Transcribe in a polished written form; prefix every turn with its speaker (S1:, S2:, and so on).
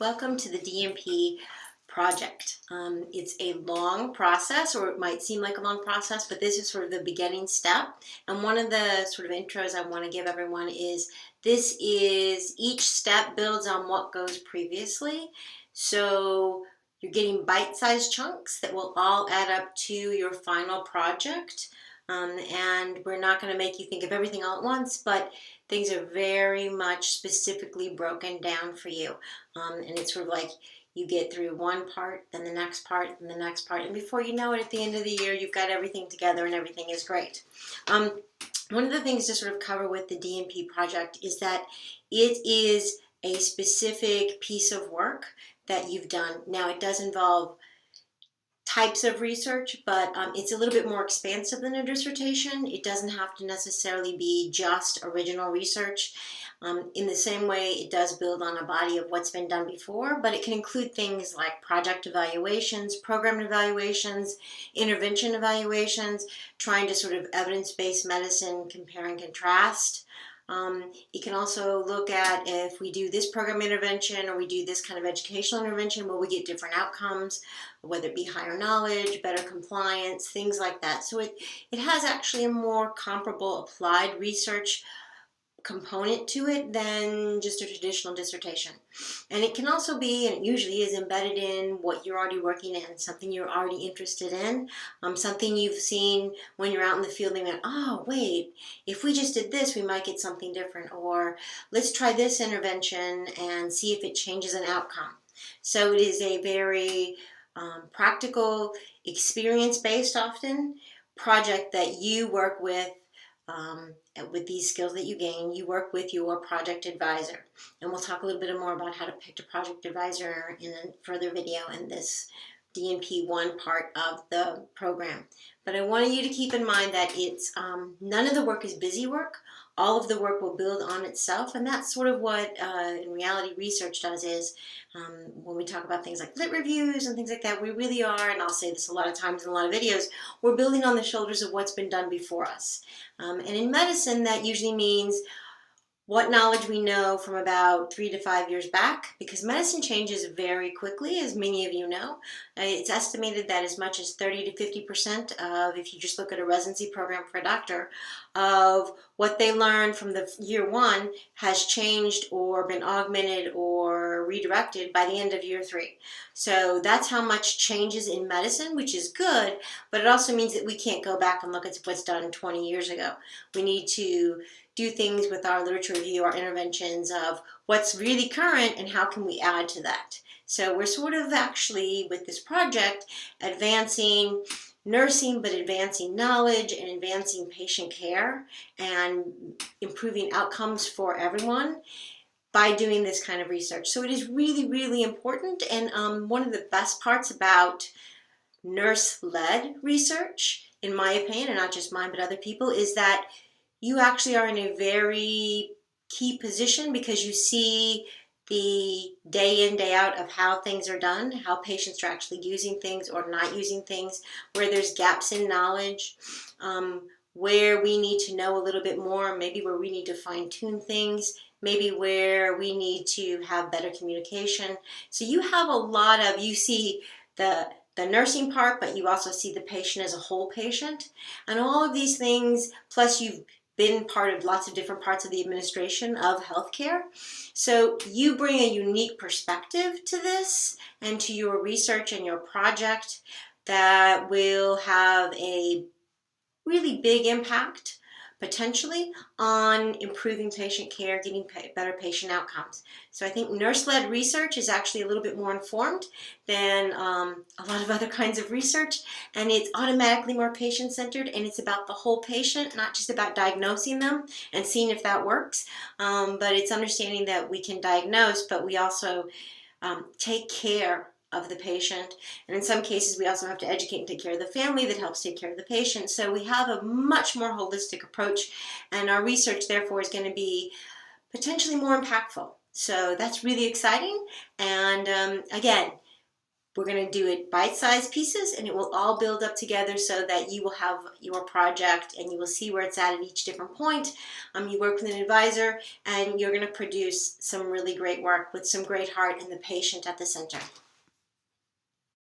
S1: Welcome to the DNP project. It's a long process, or it might seem like a long process, but this is sort of the beginning step. And one of the sort of intros I want to give everyone is each step builds on what goes previously. So you're getting bite-sized chunks that will all add up to your final project. And we're not going to make you think of everything all at once, but things are very much specifically broken down for you. And it's sort of like you get through one part, then the next part, and the next part. And before you know it, at the end of the year, you've got everything together and everything is great. One of the things to sort of cover with the DNP project is that it is a specific piece of work that you've done. Now, it does involve types of research, but it's a little bit more expansive than a dissertation. It doesn't have to necessarily be just original research. In the same way, it does build on a body of what's been done before, but it can include things like project evaluations, program evaluations, intervention evaluations, trying to sort of evidence-based medicine compare and contrast. You can also look at if we do this program intervention or we do this kind of educational intervention, will we get different outcomes, whether it be higher knowledge, better compliance, things like that. So it has actually a more comparable applied research component to it than just a traditional dissertation. And it can also be, and it usually is, embedded in what you're already working in, something you're already interested in, something you've seen when you're out in the field and you went, oh wait, if we just did this we might get something different, or let's try this intervention and see if it changes an outcome. So it is a very practical, experience-based often project that you work with these skills that you gain. You work with your project advisor. And we'll talk a little bit more about how to pick a project advisor in a further video in this DNP 1 part of the program. But I wanted you to keep in mind that it's none of the work is busy work. All of the work will build on itself, and that's sort of what in reality research does is when we talk about things like lit reviews and things like that, we really are, and I'll say this a lot of times in a lot of videos, we're building on the shoulders of what's been done before us. And in medicine, that usually means what knowledge we know from about 3 to 5 years back, because medicine changes very quickly, as many of you know. It's estimated that as much as 30 to 50% of, if you just look at a residency program for a doctor, of what they learned from the year 1 has changed or been augmented or redirected by the end of year 3. So that's how much changes in medicine, which is good, but it also means that we can't go back and look at what's done 20 years ago. We need to do things with our literature review, our interventions of what's really current and how can we add to that. So we're sort of actually, with this project, advancing nursing, but advancing knowledge and advancing patient care and improving outcomes for everyone by doing this kind of research. So it is really, really important. And one of the best parts about nurse-led research, in my opinion, and not just mine, but other people, is that you actually are in a very key position because you see the day in, day out of how things are done, how patients are actually using things or not using things, where there's gaps in knowledge, where we need to know a little bit more, maybe where we need to fine-tune things, maybe where we need to have better communication. So you have a lot of, you see the nursing part, but you also see the patient as a whole patient. And all of these things, plus you've been part of lots of different parts of the administration of healthcare. So you bring a unique perspective to this and to your research and your project that will have a really big impact potentially on improving patient care, getting better patient outcomes. So I think nurse-led research is actually a little bit more informed than a lot of other kinds of research, and it's automatically more patient-centered, and it's about the whole patient, not just about diagnosing them and seeing if that works, but it's understanding that we can diagnose, but we also take care of the patient, and in some cases we also have to educate and take care of the family that helps take care of the patient. So we have a much more holistic approach, and our research therefore is going to be potentially more impactful. So that's really exciting. And again, We're going to do it bite-sized pieces, and it will all build up together so that you will have your project and you will see where it's at each different point. You work with an advisor, and you're going to produce some really great work with some great heart and the patient at the center.